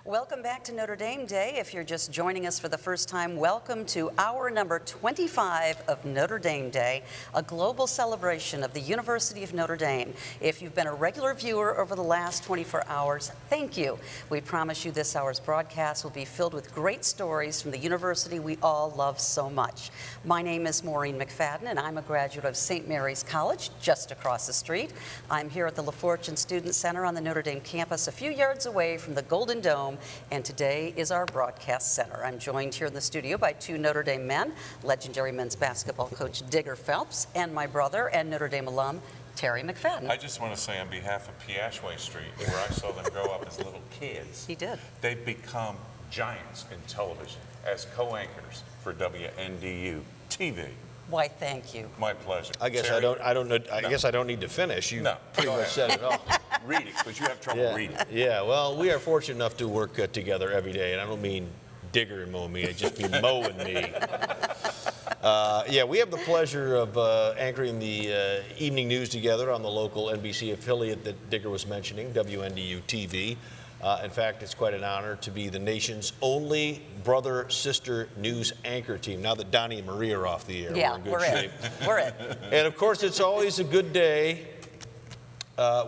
Welcome back to Notre Dame Day. If you're just joining us for the first time, welcome to hour number 25 of Notre Dame Day, a global celebration of the University of Notre Dame. If you've been a regular viewer over the last 24 hours, thank you. We promise you this hour's broadcast will be filled with great stories from the university we all love so much. My name is Maureen McFadden, and I'm a graduate of St. Mary's College, just across the street. I'm here at the LaFortune Student Center on the Notre Dame campus, a few yards away from the Golden Dome, and today is our broadcast center. I'm joined here in the studio by two Notre Dame men, legendary men's basketball coach Digger Phelps, and my brother and Notre Dame alum, Terry McFadden. I just want to say on behalf of Piashway Street, where I saw them grow up as little kids, He did. they've become giants in television as co-anchors for WNDU TV. Why, thank you. My pleasure. I guess Terry? I don't know. I guess I don't need to finish. You No, pretty go much ahead. said it all. Read it, because you have trouble reading. Yeah. Well, we are fortunate enough to work together every day, and I don't mean Digger and Mo me. I just mean Mo and me. Yeah, we have the pleasure of anchoring the evening news together on the local NBC affiliate that Digger was mentioning, WNDU TV. In fact, it's quite an honor to be the nation's only brother-sister news anchor team. Now that Donnie and Marie are off the air, Yeah, we're in good shape. We're it. And of course, it's always a good day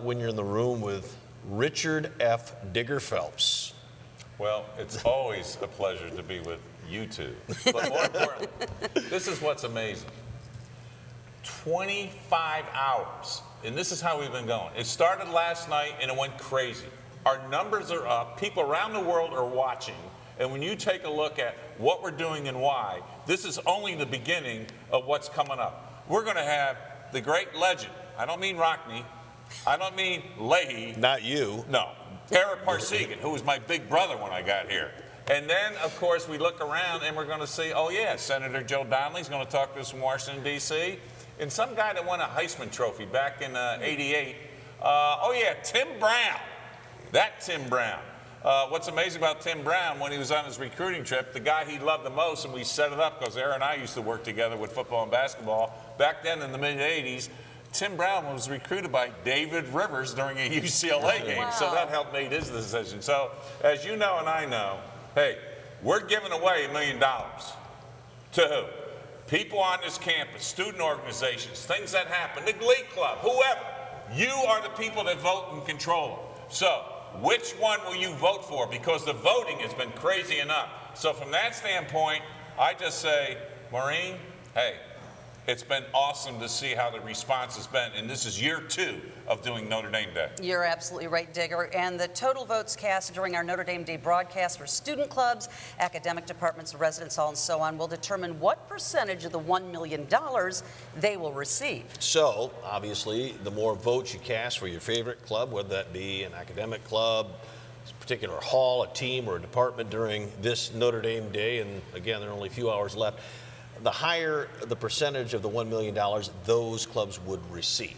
when you're in the room with Richard F. Digger Phelps. Well, it's always a pleasure to be with you two. But more importantly, this is what's amazing. 25 hours, and this is how we've been going. It started last night, and it went crazy. Our numbers are up. People around the world are watching. And when you take a look at what we're doing and why, this is only the beginning of what's coming up. We're going to have the great legend. I don't mean Rockney. I don't mean Leahy. Not you. No. Ara Parsegan, who was my big brother when I got here. And then, of course, we look around and we're going to see, oh, yeah, Senator Joe Donnelly's going to talk to us from Washington, D.C. And some guy that won a Heisman Trophy back in '88. Oh, yeah, Tim Brown. That Tim Brown. What's amazing about Tim Brown, when he was on his recruiting trip, the guy he loved the most, and we set it up because Aaron and I used to work together with football and basketball. Back then in the mid-'80s, Tim Brown was recruited by David Rivers during a UCLA game. Wow. So that helped make his decision. So as you know and I know, hey, we're giving away $1 million. To who? People on this campus, student organizations, things that happen, the Glee Club, whoever. You are the people that vote and control it. So which one will you vote for? Because the voting has been crazy enough. So from that standpoint, I just say, Maureen, hey, it's been awesome to see how the response has been. And this is year 2 of doing Notre Dame Day. You're absolutely right, Digger. And the total votes cast during our Notre Dame Day broadcast for student clubs, academic departments, residence hall, and so on will determine what percentage of the $1 million they will receive. So, obviously, the more votes you cast for your favorite club, whether that be an academic club, a particular hall, a team, or a department during this Notre Dame Day, and again, there are only a few hours left, the higher the percentage of the $1 million those clubs would receive.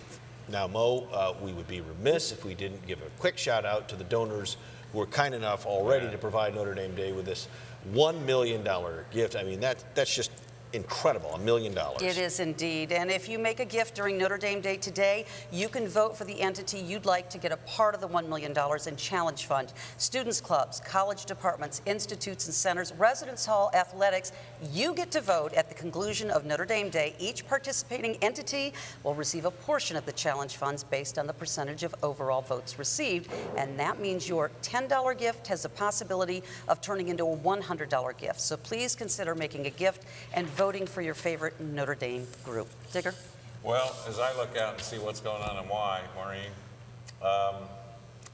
Now, Mo, we would be remiss if we didn't give a quick shout out to the donors who were kind enough already to provide Notre Dame Day with this $1 million gift. I mean, that's just incredible, $1 million. It is indeed. And if you make a gift during Notre Dame Day today, you can vote for the entity you'd like to get a part of the $1 million in Challenge Fund. Students clubs, college departments, institutes and centers, residence hall, athletics, you get to vote at the conclusion of Notre Dame Day. Each participating entity will receive a portion of the Challenge Funds based on the percentage of overall votes received. And that means your $10 gift has the possibility of turning into a $100 gift. So please consider making a gift and voting for your favorite Notre Dame group. Digger? Well, as I look out and see what's going on and why, Maureen,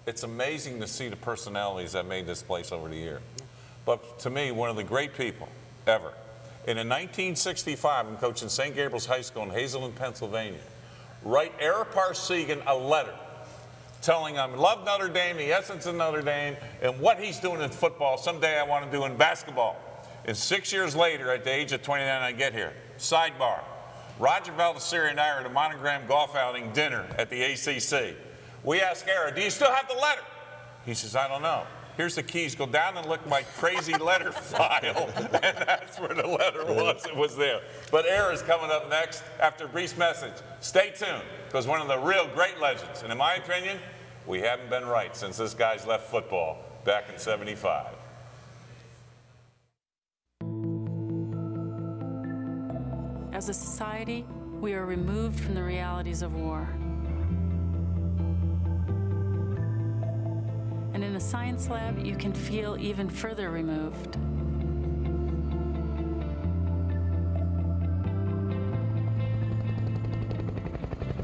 it's amazing to see the personalities that made this place over the year. But to me, one of the great people ever. In 1965, I'm coaching St. Gabriel's High School in Hazelton, Pennsylvania. Write Ara Parsegan a letter telling him, love Notre Dame, the essence of Notre Dame, and what he's doing in football, someday I want to do in basketball. And 6 years later, at the age of 29, I get here. Sidebar. Roger Valdesiri and I are at a Monogram golf outing dinner at the ACC. We ask Ara, do you still have the letter? He says, I don't know. Here's the keys. Go down and look at my crazy letter file. And that's where the letter was. It was there. But Ara's coming up next after a brief message. Stay tuned, because one of the real great legends, and in my opinion, we haven't been right since this guy's left football. back in '75. As a society, we are removed from the realities of war. And in a science lab, you can feel even further removed.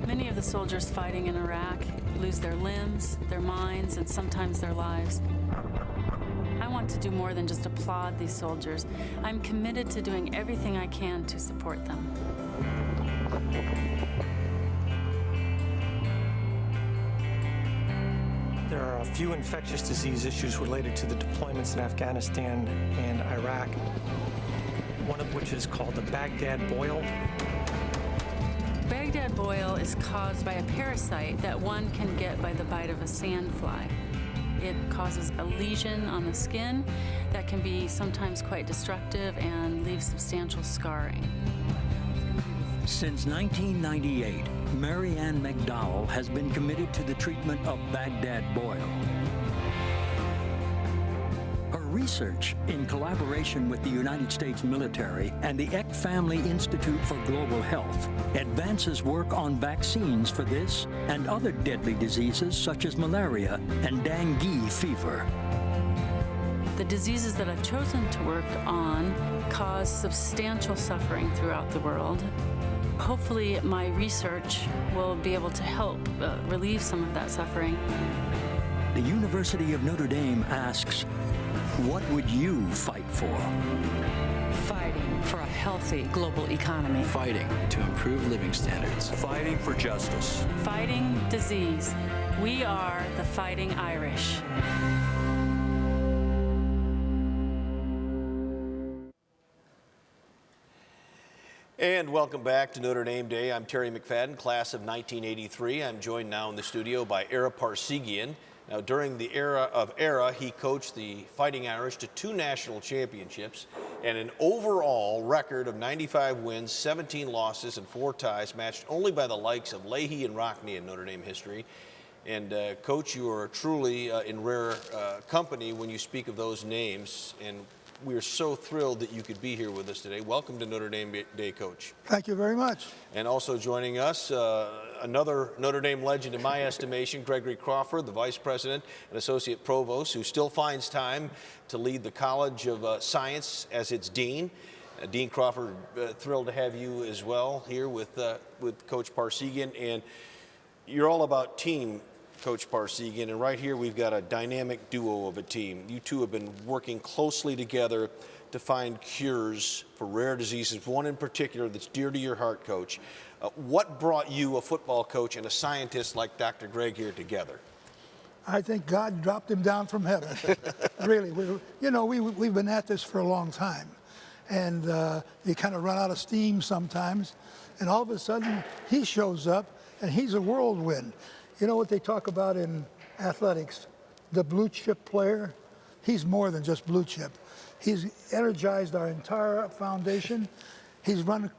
Many of the soldiers fighting in Iraq lose their limbs, their minds, and sometimes their lives. I want to do more than just applaud these soldiers. I'm committed to doing everything I can to support them. There are a few infectious disease issues related to the deployments in Afghanistan and Iraq, one of which is called the Baghdad boil. Baghdad boil is caused by a parasite that one can get by the bite of a sandfly. It causes a lesion on the skin that can be sometimes quite destructive and leave substantial scarring. Since 1998, Mary Ann McDowell has been committed to the treatment of Baghdad boil. Her research, in collaboration with the United States military and the Eck Family Institute for Global Health, advances work on vaccines for this and other deadly diseases such as malaria and dengue fever. The diseases that I've chosen to work on cause substantial suffering throughout the world. Hopefully, my research will be able to help relieve some of that suffering. The University of Notre Dame asks, what would you fight for? Fighting for a healthy global economy. Fighting to improve living standards. Fighting for justice. Fighting disease. We are the Fighting Irish. And welcome back to Notre Dame Day. I'm Terry McFadden, class of 1983. I'm joined now in the studio by Ara Parsegian. Now, during the era of Ara, he coached the Fighting Irish to 2 national championships and an overall record of 95 wins, 17 losses, and 4 ties, matched only by the likes of Leahy and Rockne in Notre Dame history. And Coach, you are truly in rare company when you speak of those names, and we are so thrilled that you could be here with us today. Welcome to Notre Dame Day, Coach. Thank you very much. And also joining us, another Notre Dame legend in my estimation, Gregory Crawford, the Vice President and Associate Provost, who still finds time to lead the College of Science as its Dean. Dean Crawford, thrilled to have you as well here with Coach Parsegian. And you're all about team, Coach Parsegian, and right here we've got a dynamic duo of a team. You two have been working closely together to find cures for rare diseases, one in particular that's dear to your heart, Coach. What brought you, a football coach, and a scientist like Dr. Greg here together? I think God dropped him down from heaven. Really, we've been at this for a long time. And you kind of run out of steam sometimes. And all of a sudden, he shows up, and he's a whirlwind. You know what they talk about in athletics? The blue chip player, he's more than just blue chip. He's energized our entire foundation. He's run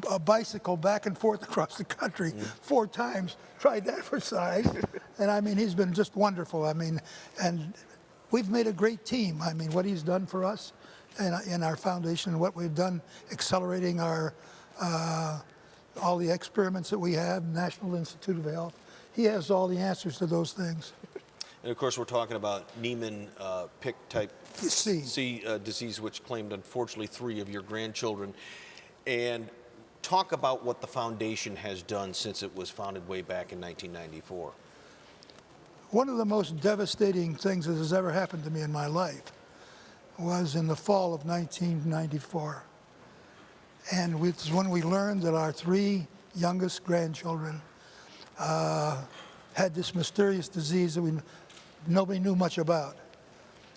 a bicycle back and forth across the country 4 times, tried that for size. And I mean, he's been just wonderful. I mean, and we've made a great team. I mean, what he's done for us and in our foundation, what we've done accelerating our, all the experiments that we have, National Institute of Health. He has all the answers to those things. And of course, we're talking about Niemann-Pick type C disease, which claimed, unfortunately, 3 of your grandchildren. And talk about what the foundation has done since it was founded way back in 1994. One of the most devastating things that has ever happened to me in my life was in the fall of 1994. And it was when we learned that our 3 youngest grandchildren had this mysterious disease that nobody knew much about.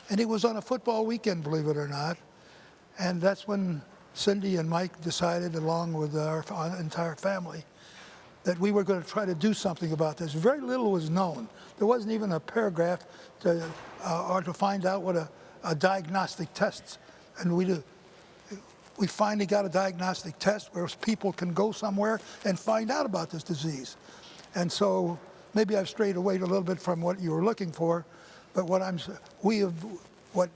And it was on a football weekend, believe it or not. And that's when Cindy and Mike decided, along with our entire family, that we were going to try to do something about this. Very little was known. There wasn't even a paragraph to find out what a diagnostic test. And we finally got a diagnostic test where people can go somewhere and find out about this disease. And so maybe I've strayed away a little bit from what you were looking for, But what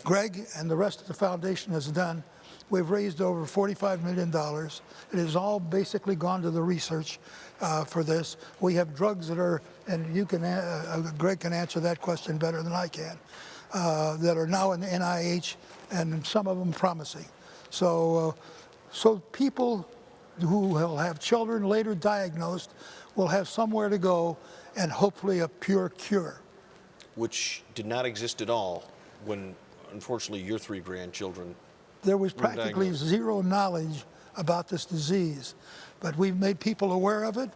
Greg and the rest of the foundation has done, we've raised over $45 million. It has all basically gone to the research for this. We have drugs that are, and you can, Greg can answer that question better than I can, that are now in the NIH, and some of them promising. So people who will have children later diagnosed will have somewhere to go and hopefully a pure cure. Which did not exist at all when, unfortunately, your 3 grandchildren There was were practically diagnosed. zero knowledge about this disease, but we've made people aware of it,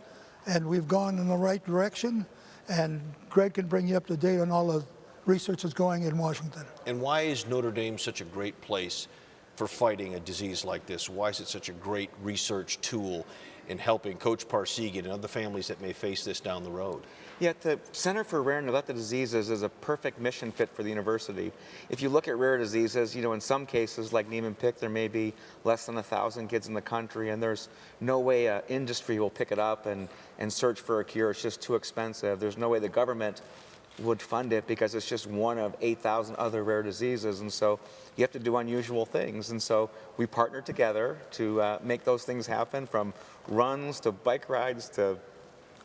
and we've gone in the right direction, and Greg can bring you up to date on all the research that's going in Washington. And why is Notre Dame such a great place for fighting a disease like this? Why is it such a great research tool in helping Coach Parsegian and other families that may face this down the road? Yeah, the Center for Rare and Neglected Diseases is a perfect mission fit for the university. If you look at rare diseases, you know, in some cases, like Niemann-Pick, there may be less than 1,000 kids in the country, and there's no way industry will pick it up and search for a cure. It's just too expensive. There's no way the government would fund it because it's just one of 8,000 other rare diseases, and so you have to do unusual things. And so we partnered together to make those things happen, from runs to bike rides to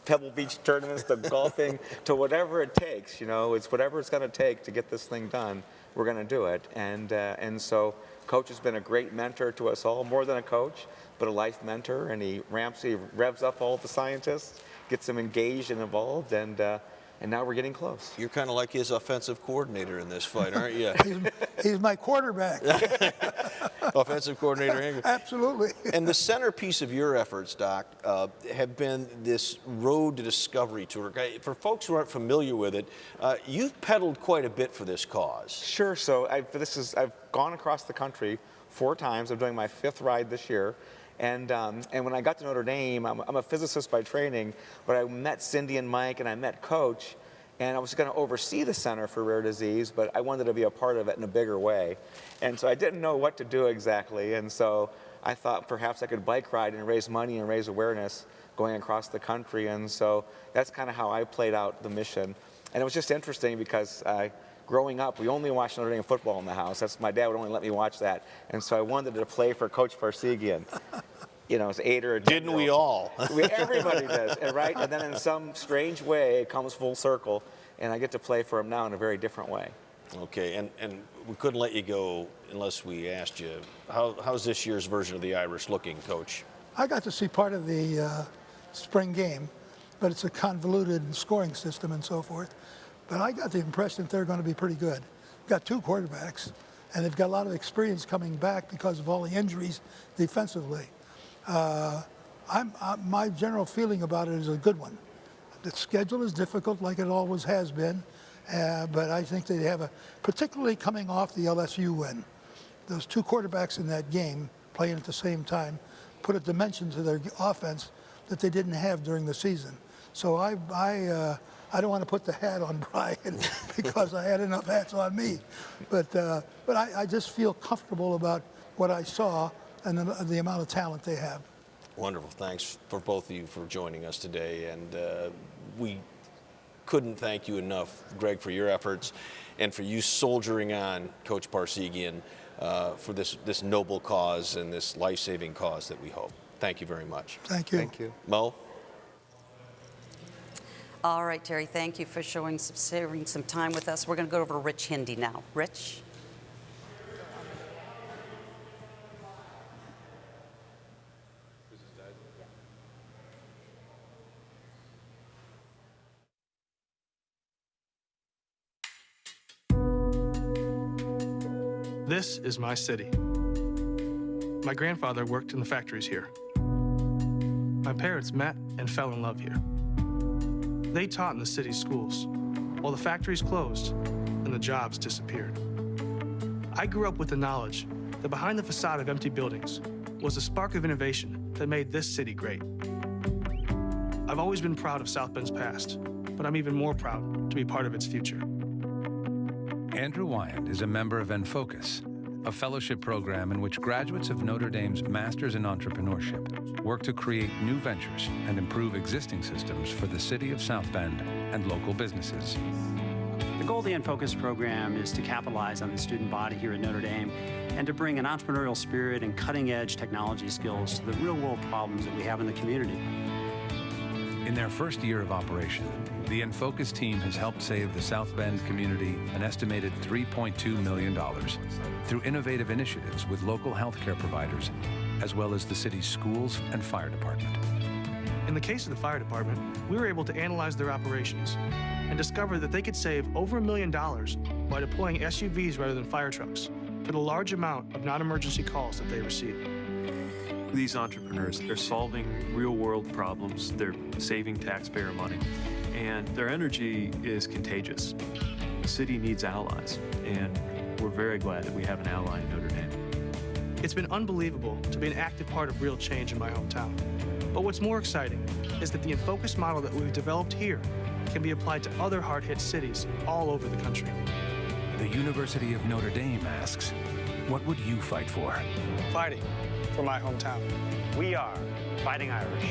Pebble Beach tournaments to golfing to whatever it takes. You know, it's whatever it's going to take to get this thing done. We're going to do it. And so Coach has been a great mentor to us all, more than a coach, but a life mentor. And he revs up all the scientists, gets them engaged and involved, and now we're getting close. You're kind of like his offensive coordinator in this fight, aren't you? He's my quarterback. Offensive coordinator. Absolutely. And the centerpiece of your efforts, Doc, have been this Road to Discovery tour. For folks who aren't familiar with it, you've pedaled quite a bit for this cause. Sure. So I've gone across the country 4 times. I'm doing my 5th ride this year. And when I got to Notre Dame, I'm a physicist by training, but I met Cindy and Mike, and I met Coach, and I was going to oversee the Center for Rare Disease, but I wanted to be a part of it in a bigger way. And so I didn't know what to do exactly, and so I thought perhaps I could bike ride and raise money and raise awareness going across the country, and so that's kind of how I played out the mission. And it was just interesting because growing up, we only watched Notre Dame football in the house. My dad would only let me watch that, and so I wanted to play for Coach Parsegian. You know, it's 8 or 10. Didn't we all? Everybody does, right? And then in some strange way, it comes full circle, and I get to play for him now in a very different way. Okay, and we couldn't let you go unless we asked you, how's this year's version of the Irish looking, Coach? I got to see part of the spring game, but it's a convoluted scoring system and so forth. But I got the impression that they're going to be pretty good. Got 2 quarterbacks, and they've got a lot of experience coming back because of all the injuries defensively. My general feeling about it is a good one. The schedule is difficult, like it always has been, but I think they have particularly coming off the LSU win. Those 2 quarterbacks in that game playing at the same time put a dimension to their offense that they didn't have during the season. So I don't want to put the hat on Brian because I had enough hats on me, but I just feel comfortable about what I saw and the amount of talent they have. Wonderful. Thanks for both of you for joining us today. And we couldn't thank you enough, Greg, for your efforts and for you soldiering on, Coach Parsegian, for this noble cause and this life-saving cause that we hope. Thank you very much. Thank you. Thank you. Mo? All right, Terry, thank you for sharing some time with us. We're going to go over to Rich Hindi now. Rich? This is my city. My grandfather worked in the factories here. My parents met and fell in love here. They taught in the city's schools, while the factories closed and the jobs disappeared. I grew up with the knowledge that behind the facade of empty buildings was a spark of innovation that made this city great. I've always been proud of South Bend's past, but I'm even more proud to be part of its future. Andrew Wyand is a member of Enfocus, a fellowship program in which graduates of Notre Dame's Masters in Entrepreneurship work to create new ventures and improve existing systems for the city of South Bend and local businesses. The goal of the InFocus program is to capitalize on the student body here at Notre Dame and to bring an entrepreneurial spirit and cutting-edge technology skills to the real-world problems that we have in the community. In their first year of operation, the InFocus team has helped save the South Bend community an estimated $3.2 million through innovative initiatives with local healthcare providers, as well as the city's schools and fire department. In the case of the fire department, we were able to analyze their operations and discover that they could save over $1 million by deploying SUVs rather than fire trucks for the large amount of non-emergency calls that they receive. These entrepreneurs, they're solving real-world problems, they're saving taxpayer money, and their energy is contagious. The city needs allies, and we're very glad that we have an ally in Notre Dame. It's been unbelievable to be an active part of real change in my hometown. But what's more exciting is that the InFocus model that we've developed here can be applied to other hard-hit cities all over the country. The University of Notre Dame asks, what would you fight for? Fighting for my hometown. We are Fighting Irish.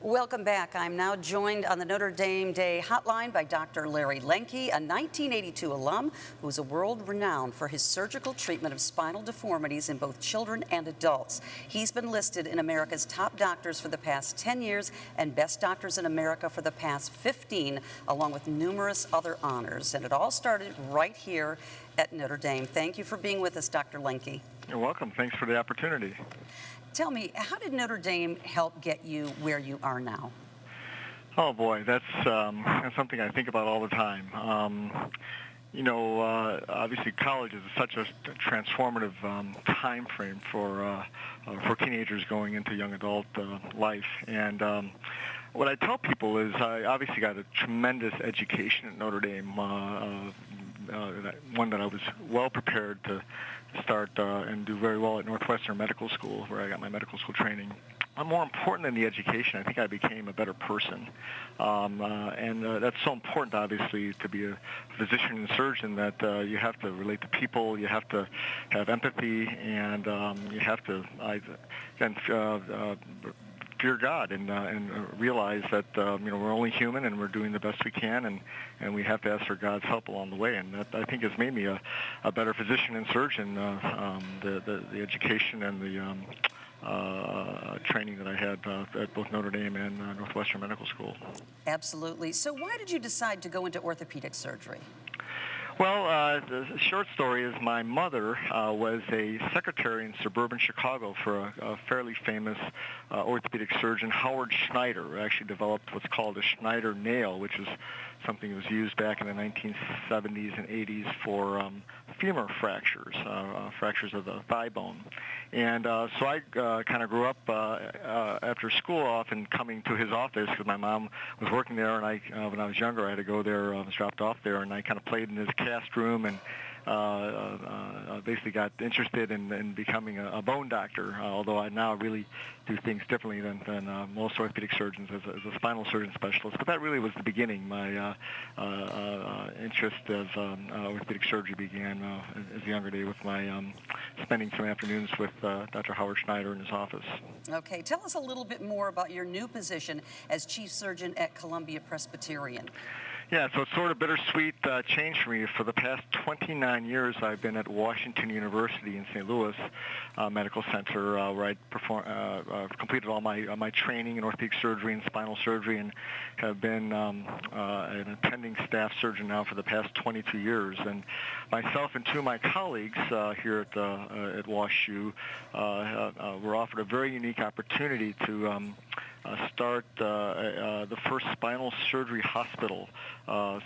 Welcome back. I'm now joined on the Notre Dame Day hotline by Dr. Larry Lenke, a 1982 alum who's a world renowned for his surgical treatment of spinal deformities in both children and adults. He's been listed in America's top doctors for the past 10 years and best doctors in America for the past 15, along with numerous other honors. And it all started right here at Notre Dame. Thank you for being with us, Dr. Lenke. You're welcome. Thanks for the opportunity. Tell me, how did Notre Dame help get you where you are now? Oh boy, that's something I think about all the time. Obviously college is such a transformative time frame for teenagers going into young adult life. And what I tell people is I obviously got a tremendous education at Notre Dame, one that I was well prepared to start and do very well at Northwestern Medical School, where I got my medical school training. More important than the education, I think I became a better person. And that's so important, obviously, to be a physician and surgeon, that you have to relate to people, you have to have empathy, and you have to fear God and realize that we're only human and we're doing the best we can, and we have to ask for God's help along the way. And that, I think, has made me a better physician and surgeon. The education and the training that I had at both Notre Dame and Northwestern Medical School. Absolutely. So why did you decide to go into orthopedic surgery? Well, the short story is my mother was a secretary in suburban Chicago for a fairly famous orthopedic surgeon, Howard Schneider, who actually developed what's called a Schneider nail, which is something that was used back in the 1970s and 80s for femur fractures, fractures of the thigh bone. And so I kind of grew up after school often coming to his office because my mom was working there, and when I was younger I had to go there, I was dropped off there, and I kind of played in his cast room and basically got interested in becoming a bone doctor, although I now really do things differently than most orthopedic surgeons as a spinal surgeon specialist. But that really was the beginning. My interest of orthopedic surgery began as a younger day with my spending some afternoons with Dr. Howard Schneider in his office. Okay, tell us a little bit more about your new position as chief surgeon at Columbia Presbyterian. Yeah, so it's sort of bittersweet change for me. For the past 29 years, I've been at Washington University in St. Louis Medical Center, where I completed all my training in orthopedic surgery and spinal surgery, and have been an attending staff surgeon now for the past 22 years. And myself and two of my colleagues here at WashU were offered a very unique opportunity to start the first spinal surgery hospital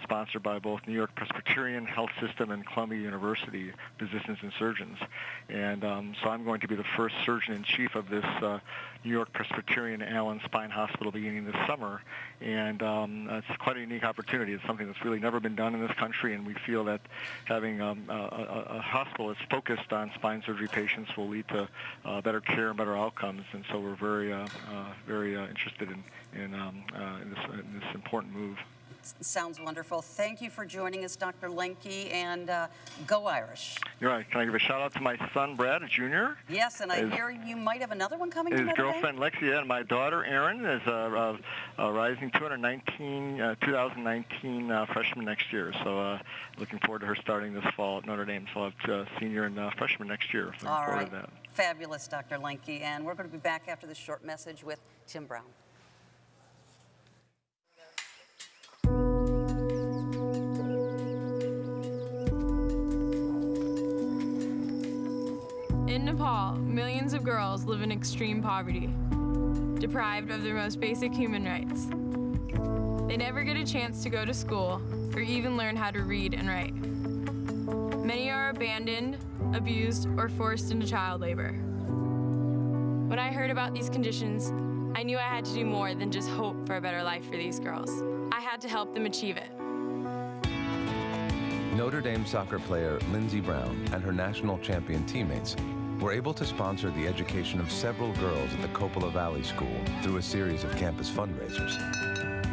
sponsored by both New York Presbyterian Health System and Columbia University physicians and surgeons. And so I'm going to be the first surgeon-in-chief of this New York Presbyterian Allen Spine Hospital beginning this summer. And it's quite a unique opportunity. It's something that's really never been done in this country, and we feel that having a hospital that's focused on spine surgery patients will lead to better care and better outcomes. And so we're very interested in this important move. Sounds wonderful. Thank you for joining us, Dr. Lenke, and go Irish. You're right. Can I give a shout out to my son, Brad, a junior? Yes, and I hear you might have another one coming to His Notre Dame? girlfriend, Lexi, and my daughter, Erin, is a rising 2019 freshman next year. So looking forward to her starting this fall at Notre Dame. So I'll have senior and freshman next year. So looking forward to that. Fabulous, Dr. Lenke. And we're going to be back after this short message with Tim Brown. In Nepal, millions of girls live in extreme poverty, deprived of their most basic human rights. They never get a chance to go to school or even learn how to read and write. Many are abandoned, abused, or forced into child labor. When I heard about these conditions, I knew I had to do more than just hope for a better life for these girls. I had to help them achieve it. Notre Dame soccer player Lindsey Brown and her national champion teammates were able to sponsor the education of several girls at the Coppola Valley School through a series of campus fundraisers.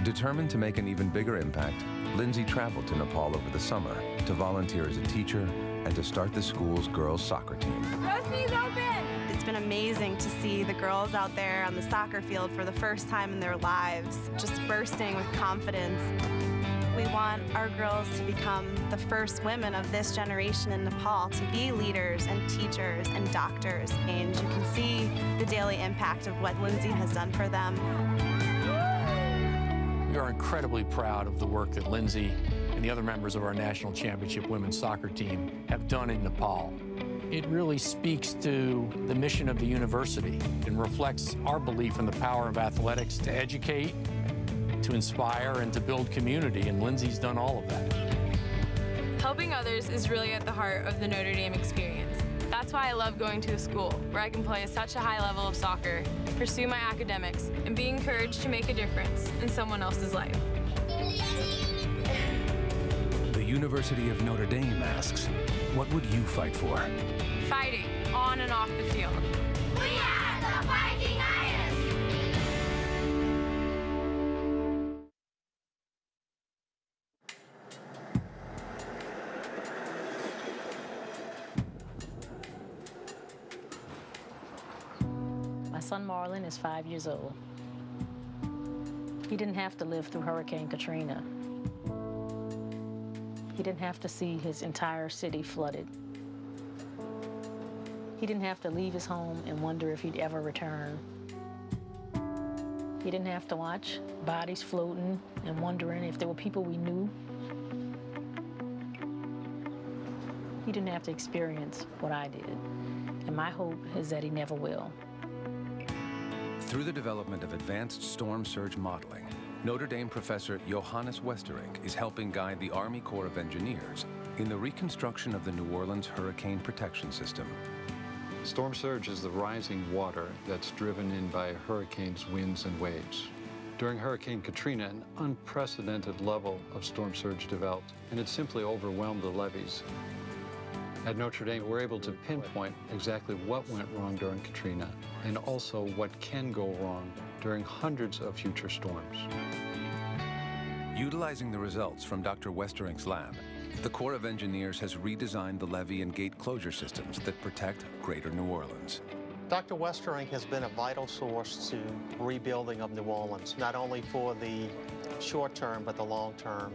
Determined to make an even bigger impact, Lindsey traveled to Nepal over the summer to volunteer as a teacher and to start the school's girls' soccer team. Roasties open! It's been amazing to see the girls out there on the soccer field for the first time in their lives, just bursting with confidence. We want our girls to become the first women of this generation in Nepal to be leaders and teachers and doctors. And you can see the daily impact of what Lindsey has done for them. We are incredibly proud of the work that Lindsey and the other members of our national championship women's soccer team have done in Nepal. It really speaks to the mission of the university and reflects our belief in the power of athletics to educate, to inspire, and to build community, and Lindsey's done all of that. Helping others is really at the heart of the Notre Dame experience. That's why I love going to a school where I can play at such a high level of soccer, pursue my academics, and be encouraged to make a difference in someone else's life. The University of Notre Dame asks, what would you fight for? Fighting, on and off the field. We are the Fighting Irish! My son Marlon is 5 years old. He didn't have to live through Hurricane Katrina. He didn't have to see his entire city flooded. He didn't have to leave his home and wonder if he'd ever return. He didn't have to watch bodies floating and wondering if there were people we knew. He didn't have to experience what I did. And my hope is that he never will. Through the development of advanced storm surge modeling, Notre Dame professor Johannes Westerink is helping guide the Army Corps of Engineers in the reconstruction of the New Orleans hurricane protection system. Storm surge is the rising water that's driven in by a hurricane's winds and waves. During Hurricane Katrina, an unprecedented level of storm surge developed, and it simply overwhelmed the levees. At Notre Dame, we're able to pinpoint exactly what went wrong during Katrina and also what can go wrong during hundreds of future storms. Utilizing the results from Dr. Westerink's lab, the Corps of Engineers has redesigned the levee and gate closure systems that protect Greater New Orleans. Dr. Westerink has been a vital source to rebuilding of New Orleans, not only for the short term, but the long term.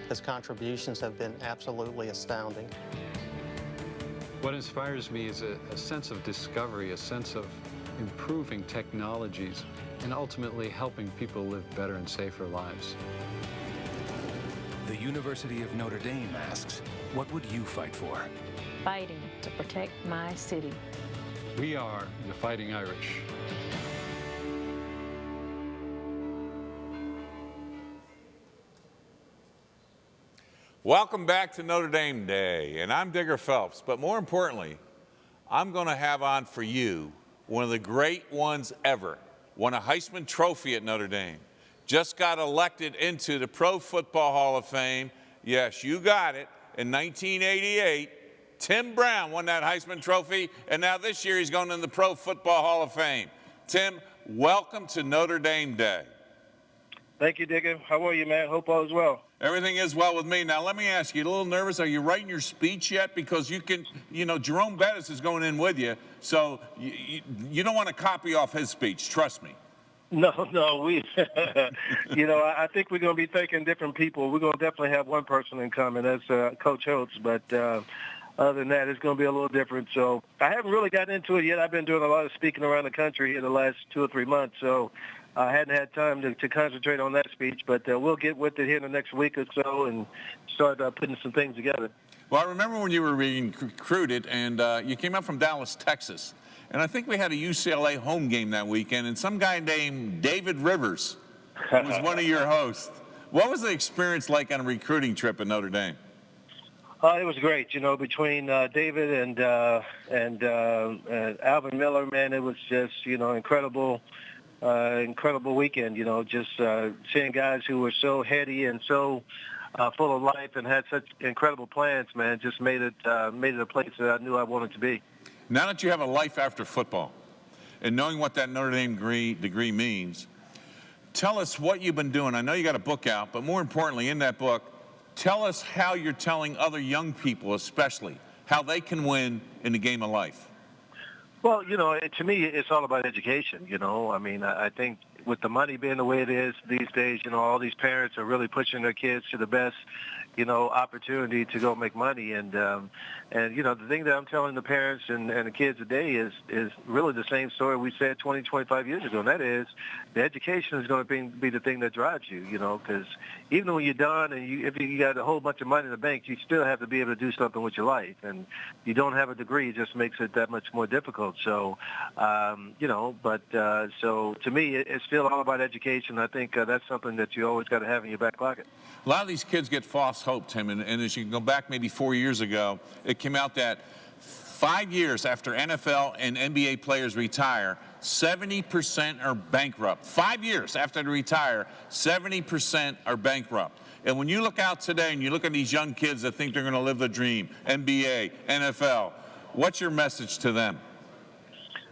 His contributions have been absolutely astounding. What inspires me is a sense of discovery, a sense of improving technologies, and ultimately helping people live better and safer lives. The University of Notre Dame asks, what would you fight for? Fighting to protect my city. We are the Fighting Irish. Welcome back to Notre Dame Day, and I'm Digger Phelps, but more importantly, I'm going to have on for you one of the great ones ever, won a Heisman Trophy at Notre Dame, just got elected into the Pro Football Hall of Fame. Yes, you got it. In 1988, Tim Brown won that Heisman Trophy, and now this year he's going in the Pro Football Hall of Fame. Tim, welcome to Notre Dame Day. Thank you, Digger. How are you, man? Hope all is well. Everything is well with me. Now, let me ask you, a little nervous? Are you writing your speech yet? Because you can, Jerome Bettis is going in with you, so you don't want to copy off his speech. Trust me. No, we, I think we're going to be thanking different people. We're going to definitely have one person in common. That's Coach Holtz, but other than that, it's going to be a little different. So I haven't really gotten into it yet. I've been doing a lot of speaking around the country in the last 2 or 3 months, so I hadn't had time to concentrate on that speech. But we'll get with it here in the next week or so and start putting some things together. Well, I remember when you were being recruited, and you came up from Dallas, Texas. And I think we had a UCLA home game that weekend, and some guy named David Rivers was one of your hosts. What was the experience like on a recruiting trip at Notre Dame? It was great, between David and Alvin Miller, man, it was just, incredible weekend, just seeing guys who were so heady and so full of life and had such incredible plans, man, just made it a place that I knew I wanted to be. Now that you have a life after football and knowing what that Notre Dame degree means, tell us what you've been doing. I know you got a book out, but more importantly, in that book, tell us how you're telling other young people, especially, how they can win in the game of life. Well, to me, it's all about education, I mean, I think with the money being the way it is these days, all these parents are really pushing their kids to the best, opportunity to go make money. And the thing that I'm telling the parents and the kids today is really the same story we said 20, 25 years ago, and that is the education is going to be the thing that drives you, because even when you're done and if you got a whole bunch of money in the bank, you still have to be able to do something with your life. And you don't have a degree, it just makes it that much more difficult. So, so to me, it's still all about education. I think that's something that you always got to have in your back pocket. A lot of these kids get false hope, Tim, and as you go back maybe 4 years ago, it came out that 5 years after NFL and NBA players retire, 70% are bankrupt. 5 years after they retire, 70% are bankrupt. And when you look out today and you look at these young kids that think they're going to live the dream, NBA, NFL, what's your message to them?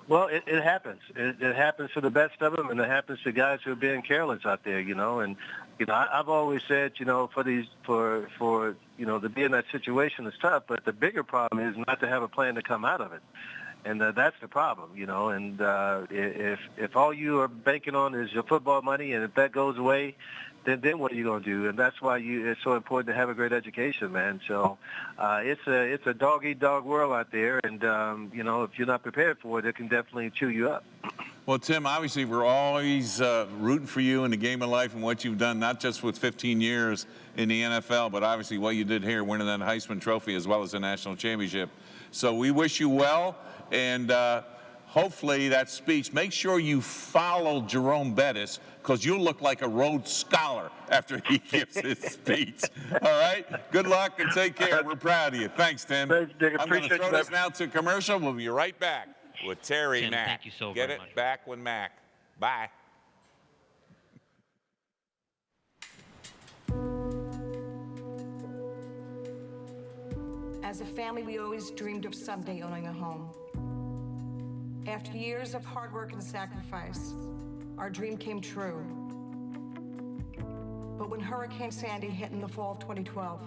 Well, it happens. It happens to the best of them, and it happens to guys who are being careless out there, And I've always said, to be in that situation is tough, but the bigger problem is not to have a plan to come out of it. And that's the problem, And if all you are banking on is your football money, and if that goes away, then what are you going to do? And that's why it's so important to have a great education, man. So it's a dog-eat-dog world out there, and, if you're not prepared for it, it can definitely chew you up. Well, Tim, obviously we're always rooting for you in the game of life and what you've done, not just with 15 years in the NFL, but obviously what you did here, winning that Heisman Trophy as well as the national championship. So we wish you well, and hopefully that speech, make sure you follow Jerome Bettis, because you'll look like a Rhodes Scholar after he gives his speech. All right? Good luck and take care. We're proud of you. Thanks, Tim. Thanks, Dick. I'm going to throw this now to commercial. We'll be right back with Terry Tim, Mack. thank you so Get very it much. back with Mack. Bye. As a family, we always dreamed of someday owning a home. After years of hard work and sacrifice, our dream came true. But when Hurricane Sandy hit in the fall of 2012,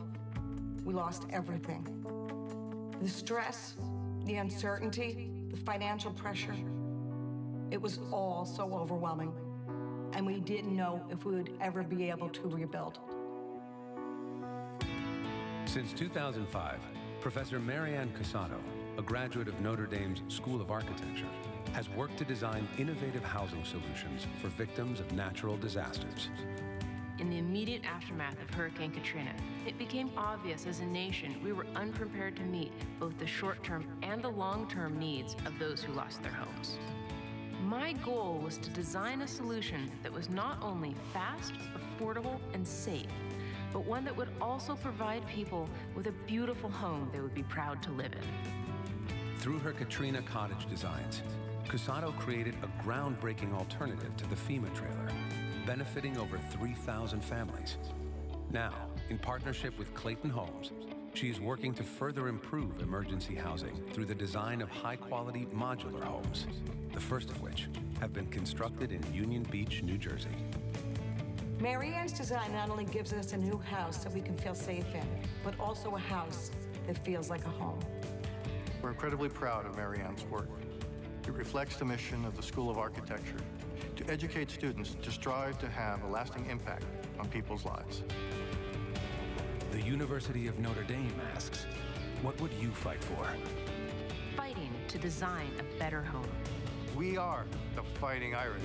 we lost everything. The stress, the uncertainty, the financial pressure, it was all so overwhelming, and we didn't know if we would ever be able to rebuild. Since 2005, Professor Marianne Casado, a graduate of Notre Dame's School of Architecture, has worked to design innovative housing solutions for victims of natural disasters. In the immediate aftermath of Hurricane Katrina, it became obvious as a nation we were unprepared to meet both the short-term and the long-term needs of those who lost their homes. My goal was to design a solution that was not only fast, affordable, and safe, but one that would also provide people with a beautiful home they would be proud to live in. Through her Katrina Cottage designs, Casado created a groundbreaking alternative to the FEMA trailer, benefiting over 3,000 families. Now, in partnership with Clayton Homes, she is working to further improve emergency housing through the design of high-quality modular homes, the first of which have been constructed in Union Beach, New Jersey. Mary Ann's design not only gives us a new house that we can feel safe in, but also a house that feels like a home. We're incredibly proud of Mary Ann's work. It reflects the mission of the School of Architecture to educate students to strive to have a lasting impact on people's lives. The University of Notre Dame asks, what would you fight for? Fighting to design a better home. We are the Fighting Irish.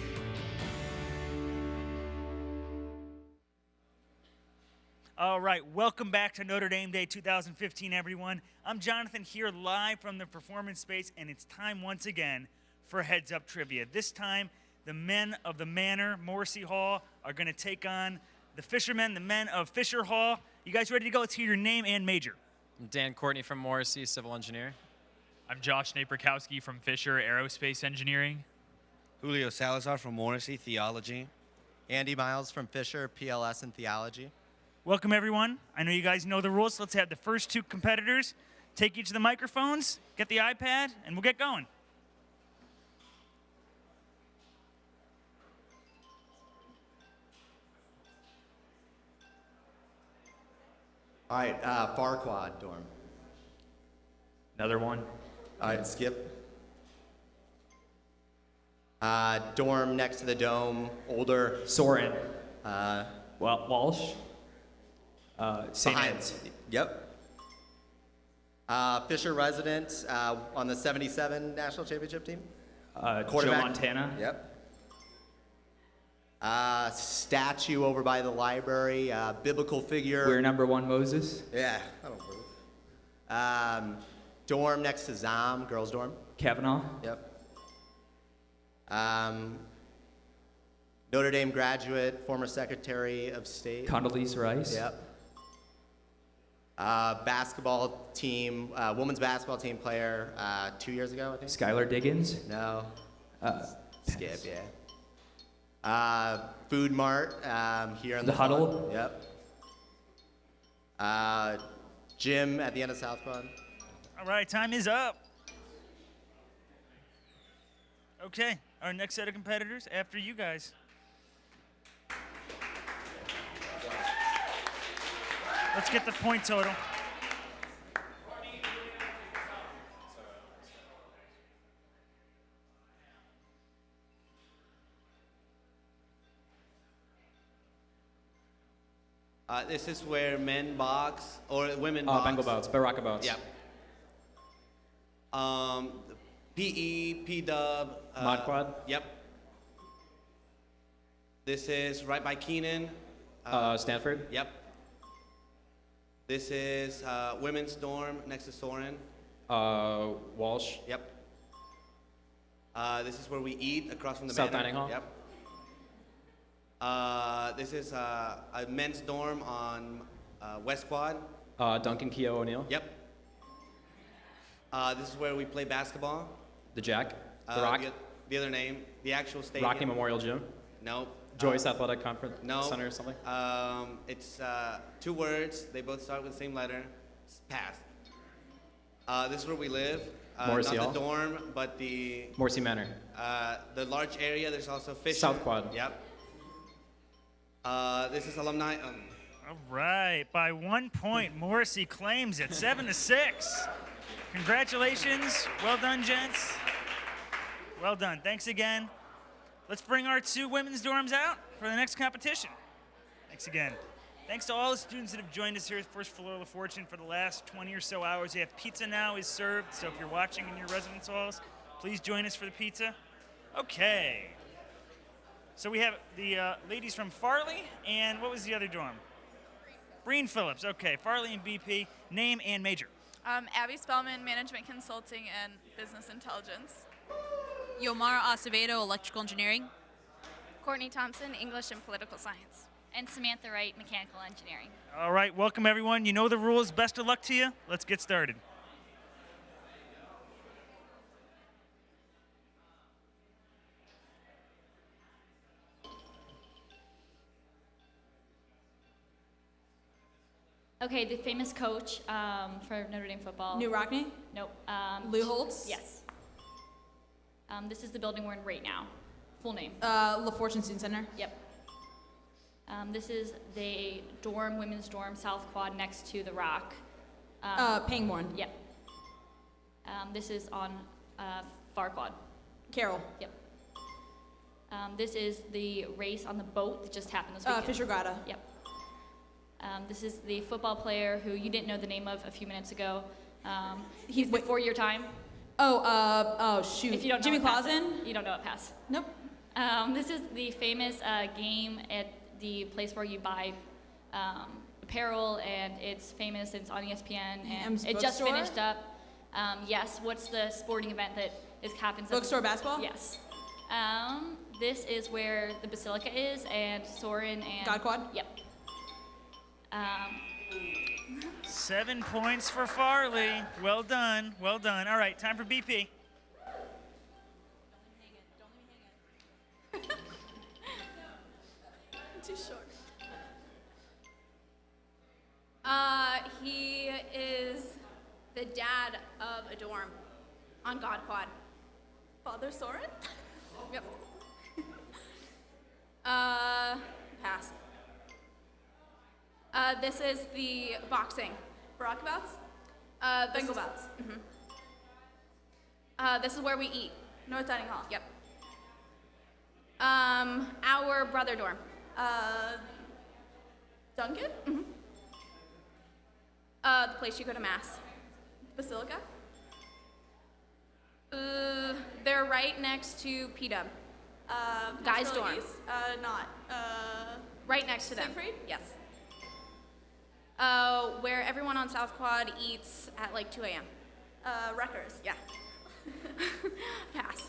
All right, welcome back to Notre Dame Day 2015, everyone. I'm Jonathan here live from the performance space, and it's time once again for Heads Up Trivia. This time, the men of the Manor, Morrissey Hall, are going to take on the Fishermen, the men of Fisher Hall. You guys ready to go? Let's hear your name and major. I'm Dan Courtney from Morrissey, civil engineer. I'm Josh Naperkowski from Fisher Aerospace Engineering. Julio Salazar from Morrissey, theology. Andy Miles from Fisher, PLS and theology. Welcome, everyone. I know you guys know the rules, so let's have the first two competitors take each of the microphones, get the iPad, and we'll get going. All right, Farquad dorm. Another one. All right, Skip. Dorm next to the dome, older. Soren. Walsh. St. Behind. Anne's. Yep. Fisher resident on the 77 national championship team. Joe Montana. Yep. Statue over by the library, biblical figure. We're number one Moses. Yeah, I don't believe. Dorm next to Zom, girls' dorm. Kavanaugh. Yep. Notre Dame graduate, former Secretary of State. Condoleezza Rice. Yep. Basketball team, women's basketball team player 2 years ago, I think. Skylar Diggins. No. Skip, yeah. Food Mart here in The the Huddle. Yep. Gym at the end of South Quad. All right, time is up. Okay, our next set of competitors after you guys. Let's get the point total. This is where men box or women box. Bengal bouts, Baraka bouts. Yep. PE, P-Dub. Mod Quad? Yep. This is right by Keenan. Stanford? Yep. This is women's dorm next to Soren. Walsh? Yep. This is where we eat across from the South Manor. Dining Hall? Yep. This is a men's dorm on West Quad. Duncan Keogh O'Neill? Yep. This is where we play basketball. The Jack? The Rock? The other name, the actual stadium. Rocky Memorial Gym? No. Joyce Athletic Conference No. Center or something? It's 2 words. They both start with the same letter. Pass. This is where we live. Morrissey not Hall? the dorm, but the Morrissey Manor. the large area. There's also Fisher. South Quad. Yep. This is alumni. All right, by 1 point, Morrissey claims it, 7-6. Congratulations, well done, gents. Well done, thanks again. Let's bring our 2 women's dorms out for the next competition. Thanks again. Thanks to all the students that have joined us here at First Floor of La Fortune for the last 20 or so hours. We have pizza now is served, so if you're watching in your residence halls, please join us for the pizza. Okay. So we have the ladies from Farley, and what was the other dorm? Breen Phillips. Okay, Farley and BP. Name and major. Abby Spellman, Management Consulting and Business Intelligence. Yomara Acevedo, Electrical Engineering. Courtney Thompson, English and Political Science. And Samantha Wright, Mechanical Engineering. All right, welcome everyone. You know the rules. Best of luck to you. Let's get started. Okay, the famous coach for Notre Dame football. New Rockney? Nope. Lou Holtz? Yes. This is the building we're in right now. Full name. La Fortune Student Center? Yep. This is the dorm, women's dorm, South Quad next to the Rock. Pangborn. Yep. This is on Far Quad. Carroll. Yep. This is the race on the boat that just happened this weekend. Fisher Grotto. Yep. This is the football player who you didn't know the name of a few minutes ago. He's before your time. Shoot. If you don't know Jimmy it, pass Clausen? it. You don't know it, pass. Nope. This is the famous game at the place where you buy apparel, and it's famous. It's on ESPN, and it just finished up. Yes. What's the sporting event that happens? Bookstore basketball? Yes. This is where the Basilica is, and Soren and God Quad? Yep. 7 points for Farley. Well done. Well done. All right, time for BP. Too short. He is the dad of a dorm on God Quad. Father Soren? Yep. Pass. This is the boxing. Barack bouts? Bengal bouts. This is where we eat. North Dining Hall. Yep. Our brother dorm. Duncan? The place you go to mass. Basilica? They're right next to P-Dub. Guys dorm. Right next to them. Siegfried? Yes. Where everyone on South Quad eats at like 2 a.m. Rutgers. Yeah. Pass.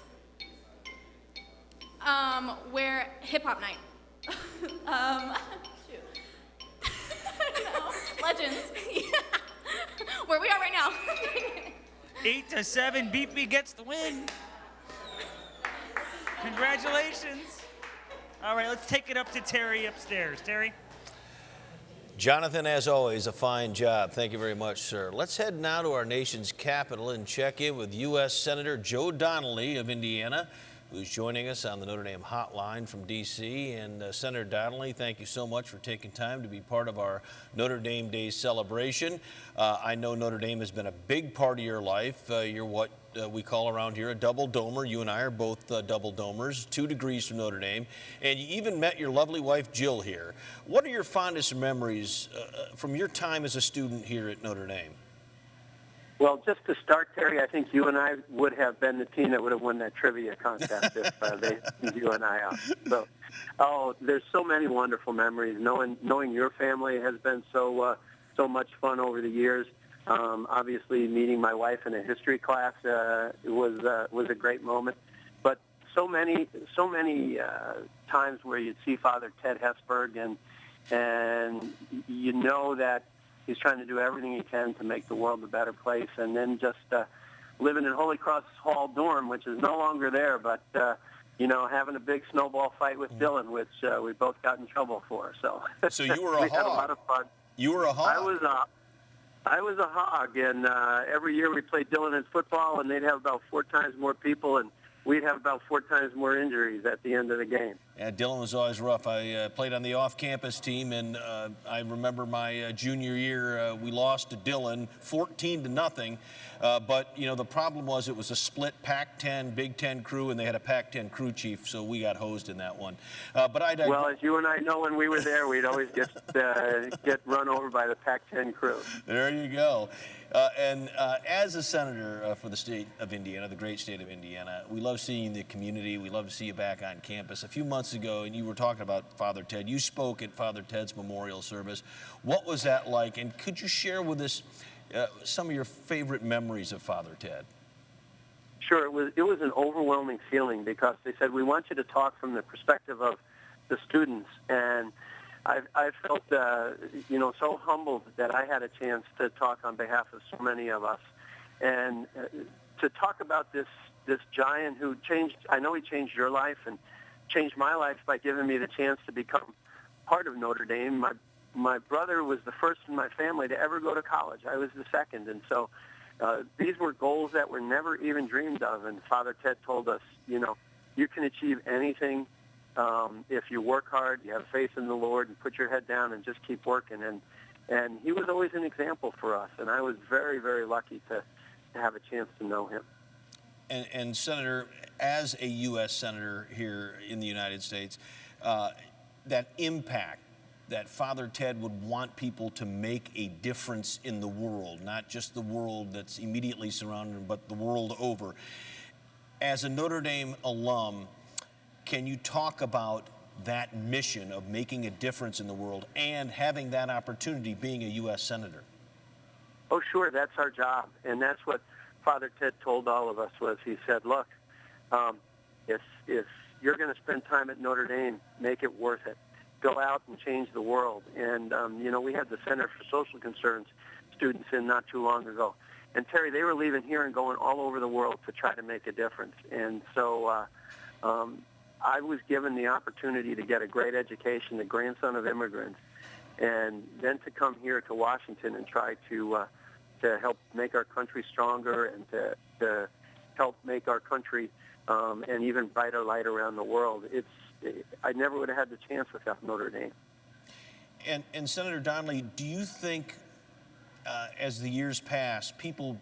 Where hip hop night. Shoot. No. Legends. Yeah. Where we are right now. 8-7, BP gets the win. Congratulations. All right, let's take it up to Terry upstairs. Terry? Jonathan, as always, a fine job. Thank you very much, sir. Let's head now to our nation's capital and check in with U.S. Senator Joe Donnelly of Indiana, who's joining us on the Notre Dame hotline from D.C. And Senator Donnelly, thank you so much for taking time to be part of our Notre Dame Day celebration. I know Notre Dame has been a big part of your life. You're what we call around here a double domer. You and I are both double domers, 2 degrees from Notre Dame. And you even met your lovely wife, Jill, here. What are your fondest memories from your time as a student here at Notre Dame? Well, just to start, Terry, I think you and I would have been the team that would have won that trivia contest if they beat you and I out. So, there's so many wonderful memories. Knowing your family has been so much fun over the years. Obviously, meeting my wife in a history class was a great moment. But so many times where you'd see Father Ted Hesburgh, and you know that he's trying to do everything he can to make the world a better place. And then just living in Holy Cross Hall dorm, which is no longer there, but having a big snowball fight with Dylan, which we both got in trouble for. So you were a we hog. had a lot of fun. You were a hog. I was a hog, and every year we played Dylan in football, and they'd have about 4 times more people, and we'd have about 4 times more injuries at the end of the game. Yeah, Dylan was always rough. I played on the off-campus team, and I remember my junior year, we lost to Dylan 14-0. But, the problem was it was a split Pac-10, Big Ten crew, and they had a Pac-10 crew chief, so we got hosed in that one. Well, as you and I know, when we were there, we'd always get run over by the Pac-10 crew. There you go. And as a senator for the state of Indiana, the great state of Indiana, we love seeing the community. We love to see you back on campus. A few months ago, and you were talking about Father Ted. You spoke at Father Ted's memorial service. What was that like? And could you share with us some of your favorite memories of Father Ted? Sure. It was an overwhelming feeling because they said, we want you to talk from the perspective of the students. And I felt, so humbled that I had a chance to talk on behalf of so many of us. And to talk about this giant who changed, I know he changed your life and changed my life by giving me the chance to become part of Notre Dame. My brother was the first in my family to ever go to college. I was the second. And so these were goals that were never even dreamed of. And Father Ted told us, you can achieve anything if you work hard, you have faith in the Lord, and put your head down and just keep working. And he was always an example for us, and I was very, very lucky to have a chance to know him. And Senator, as a U.S. Senator here in the United States, that impact that Father Ted would want people to make a difference in the world, not just the world that's immediately surrounding them, but the world over. As a Notre Dame alum, can you talk about that mission of making a difference in the world and having that opportunity being a U.S. Senator? Oh, sure, that's our job, and that's what Father Ted told all of us. Was he said, look, if you're going to spend time at Notre Dame, make it worth it. Go out and change the world. And, we had the Center for Social Concerns students in not too long ago. And, Terry, they were leaving here and going all over the world to try to make a difference. And so I was given the opportunity to get a great education, the grandson of immigrants, and then to come here to Washington and try to help make our country stronger and to help make our country an even brighter light around the world. I never would have had the chance without Notre Dame. And Senator Donnelly, do you think as the years pass, people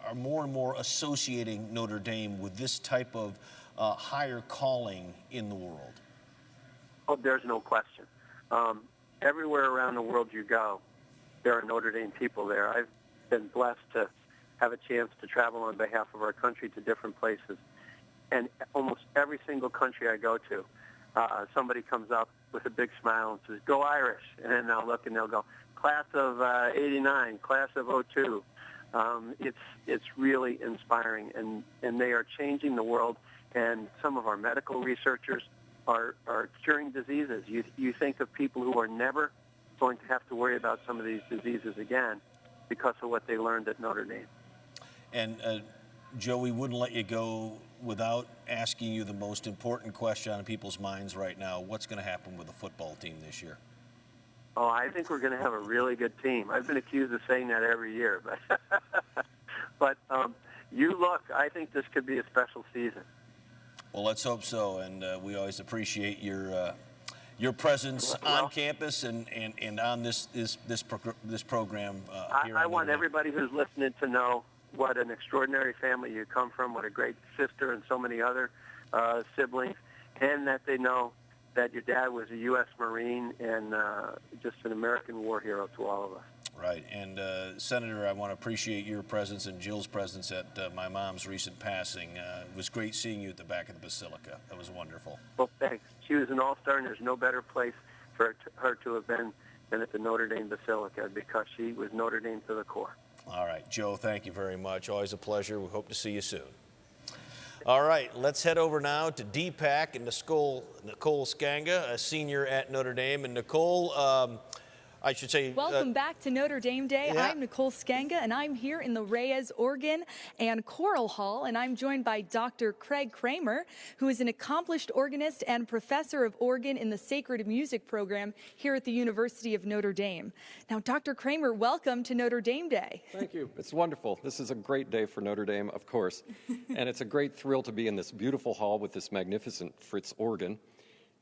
are more and more associating Notre Dame with this type of higher calling in the world? Oh, there's no question. Everywhere around the world you go, there are Notre Dame people there. I've been blessed to have a chance to travel on behalf of our country to different places. And almost every single country I go to, somebody comes up with a big smile and says, "Go Irish." And then they'll look and they'll go, "Class of 89, class of 02. It's really inspiring, and they are changing the world. And some of our medical researchers are curing diseases. You think of people who are never going to have to worry about some of these diseases again because of what they learned at Notre Dame. And Joe, we wouldn't let you go without asking you the most important question on people's minds right now. What's going to happen with the football team this year? Oh, I think we're going to have a really good team. I've been accused of saying that every year, but you look, I think this could be a special season. Well, let's hope so, and we always appreciate your presence on campus and on this program. Here I want everybody who's listening to know what an extraordinary family you come from, what a great sister and so many other siblings, and that they know that your dad was a U.S. Marine and just an American war hero to all of us. Right. And, Senator, I want to appreciate your presence and Jill's presence at my mom's recent passing. It was great seeing you at the back of the Basilica. That was wonderful. Well, thanks. She was an all-star, and there's no better place for her to have been than at the Notre Dame Basilica because she was Notre Dame to the core. All right. Joe, thank you very much. Always a pleasure. We hope to see you soon. All right, let's head over now to DPAC and Nicole Skanga, a senior at Notre Dame. And Nicole, I should say... Welcome back to Notre Dame Day. Yeah. I'm Nicole Skanga, and I'm here in the Reyes Organ and Choral Hall, and I'm joined by Dr. Craig Kramer, who is an accomplished organist and professor of organ in the Sacred Music program here at the University of Notre Dame. Now, Dr. Kramer, welcome to Notre Dame Day. Thank you. It's wonderful. This is a great day for Notre Dame, of course, and it's a great thrill to be in this beautiful hall with this magnificent Fritz organ.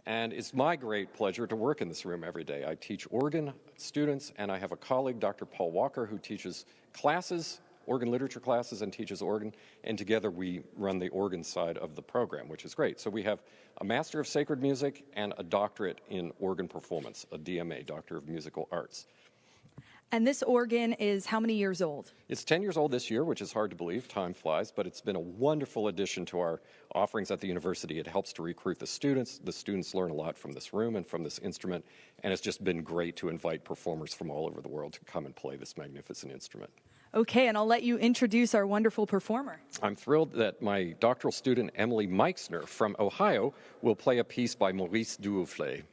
And it's my great pleasure to work in this room every day. I teach organ students, and I have a colleague, Dr. Paul Walker, who teaches classes, organ literature classes, and teaches organ, and together we run the organ side of the program, which is great. So we have a Master of Sacred Music and a doctorate in organ performance, a DMA, Doctor of Musical Arts. And this organ is how many years old? It's 10 years old this year, which is hard to believe. Time flies, but it's been a wonderful addition to our offerings at the university. It helps to recruit the students. The students learn a lot from this room and from this instrument, and it's just been great to invite performers from all over the world to come and play this magnificent instrument. Okay, and I'll let you introduce our wonderful performer. I'm thrilled that my doctoral student, Emily Meixner from Ohio, will play a piece by Maurice Duouflet.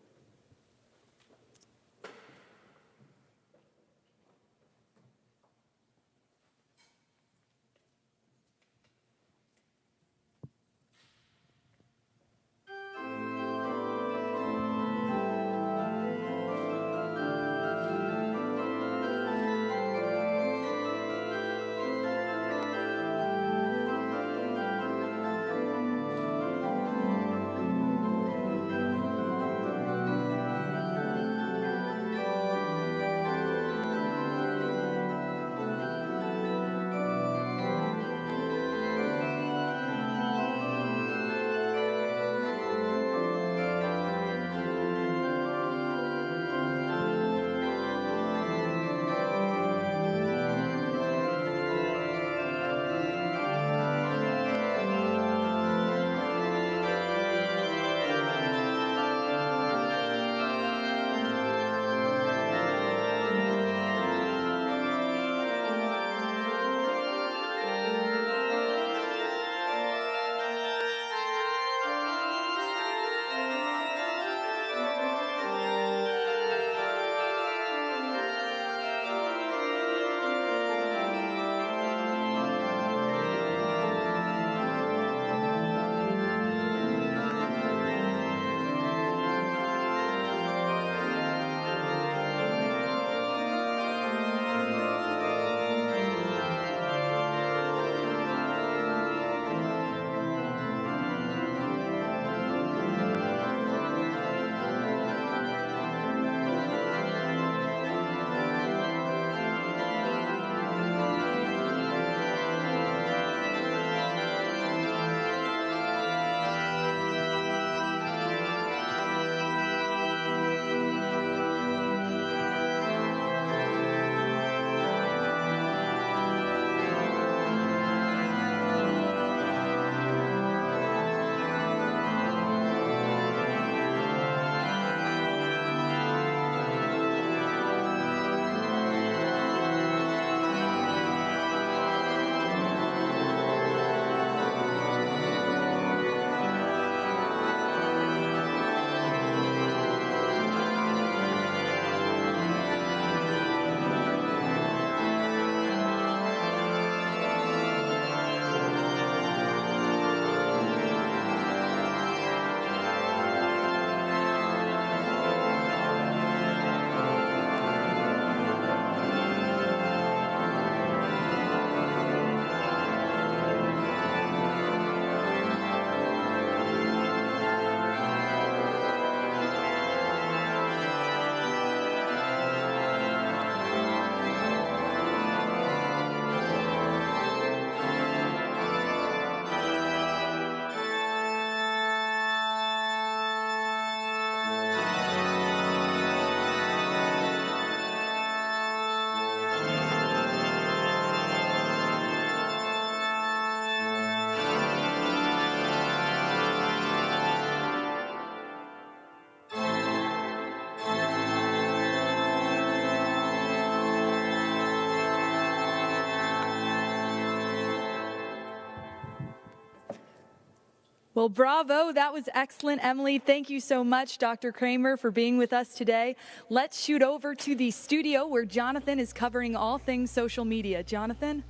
Well, bravo. That was excellent, Emily. Thank you so much, Dr. Kramer, for being with us today. Let's shoot over to the studio where Jonathan is covering all things social media. Jonathan?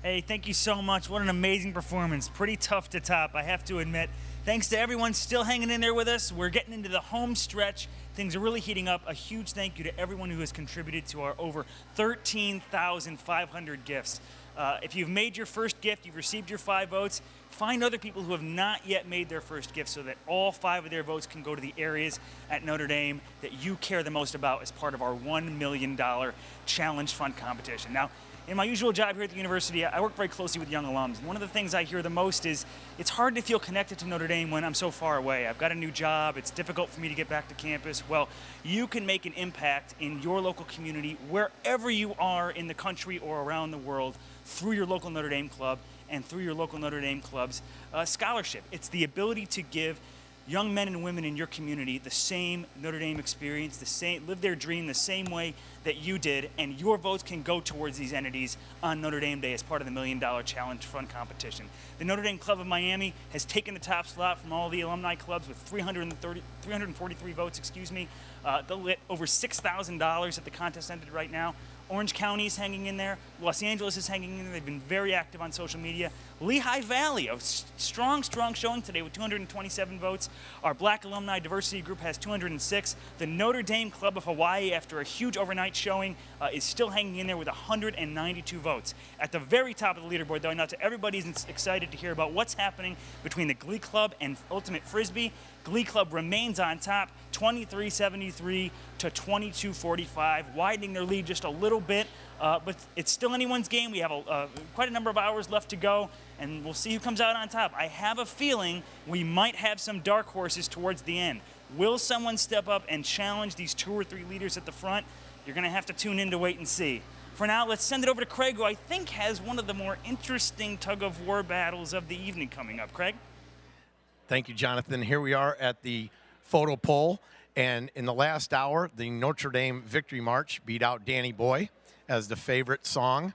Hey, thank you so much. What an amazing performance. Pretty tough to top, I have to admit. Thanks to everyone still hanging in there with us. We're getting into the home stretch. Things are really heating up. A huge thank you to everyone who has contributed to our over 13,500 gifts. If you've made your first gift, you've received your 5 votes, find other people who have not yet made their first gift so that all 5 of their votes can go to the areas at Notre Dame that you care the most about as part of our $1 million Challenge Fund competition. Now, in my usual job here at the university, I work very closely with young alums. And one of the things I hear the most is it's hard to feel connected to Notre Dame when I'm so far away. I've got a new job. It's difficult for me to get back to campus. Well, you can make an impact in your local community wherever you are in the country or around the world through your local Notre Dame club and through your local Notre Dame club's scholarship. It's the ability to give young men and women in your community the same Notre Dame experience, live their dream the same way that you did, and your votes can go towards these entities on Notre Dame Day as part of the $1 Million Challenge Fund competition. The Notre Dame Club of Miami has taken the top slot from all the alumni clubs with 343 votes, They'll get over $6,000 at the contest ended right now. Orange County is hanging in there. Los Angeles is hanging in there. They've been very active on social media. Lehigh Valley, a strong showing today with 227 votes. Our Black Alumni Diversity Group has 206. The Notre Dame Club of Hawaii, after a huge overnight showing, is still hanging in there with 192 votes. At the very top of the leaderboard, though, I know everybody's excited to hear about what's happening between the Glee Club and Ultimate Frisbee. Glee Club remains on top, 23-73 to 22-45, widening their lead just a little bit, but it's still anyone's game. We have quite a number of hours left to go, and we'll see who comes out on top. I have a feeling we might have some dark horses towards the end. Will someone step up and challenge these 2 or 3 leaders at the front? You're going to have to tune in to wait and see. For now, let's send it over to Craig, who I think has one of the more interesting tug-of-war battles of the evening coming up. Craig? Thank you, Jonathan. Here we are at the photo poll, and in the last hour, the Notre Dame Victory March beat out Danny Boy as the favorite song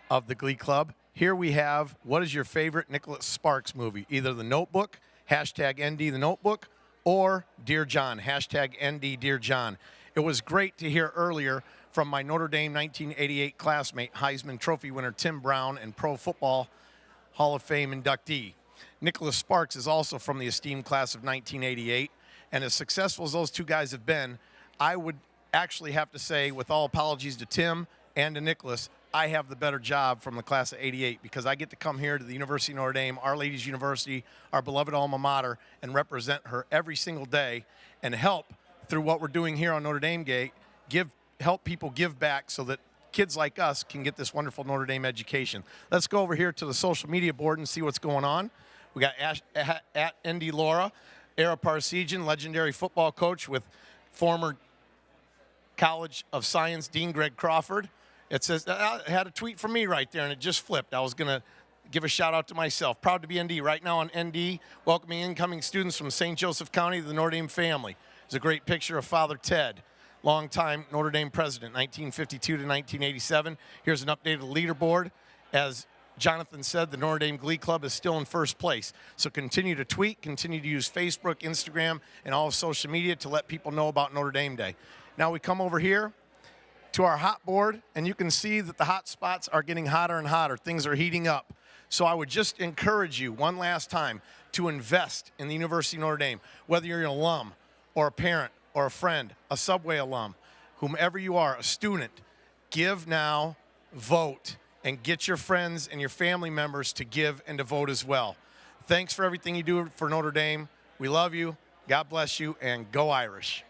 of the Glee Club. Here we have, what is your favorite Nicholas Sparks movie? Either The Notebook, #ND The Notebook, or Dear John, #ND Dear John. It was great to hear earlier from my Notre Dame 1988 classmate, Heisman Trophy winner Tim Brown, and Pro Football Hall of Fame inductee. Nicholas Sparks is also from the esteemed class of 1988, and as successful as those 2 guys have been, I would actually have to say, with all apologies to Tim and to Nicholas, I have the better job from the class of 88 because I get to come here to the University of Notre Dame, Our Lady's University, our beloved alma mater, and represent her every single day and help through what we're doing here on Notre Dame Day, help people give back so that kids like us can get this wonderful Notre Dame education. Let's go over here to the social media board and see what's going on. We got at Indy Laura, Ara Parsegian, legendary football coach with former College of Science Dean Greg Crawford. It says, I had a tweet from me right there, and it just flipped. I was going to give a shout out to myself. Proud to be ND. Right now on ND, welcoming incoming students from St. Joseph County to the Notre Dame family. There's a great picture of Father Ted, longtime Notre Dame president, 1952 to 1987. Here's an updated leaderboard. As Jonathan said, the Notre Dame Glee Club is still in first place. So continue to tweet, continue to use Facebook, Instagram, and all of social media to let people know about Notre Dame Day. Now we come over here to our hot board, and you can see that the hot spots are getting hotter and hotter. Things are heating up. So I would just encourage you one last time to invest in the University of Notre Dame, whether you're an alum or a parent or a friend, a Subway alum, whomever you are, a student, give now, vote, and get your friends and your family members to give and to vote as well. Thanks for everything you do for Notre Dame. We love you. God bless you, and go Irish.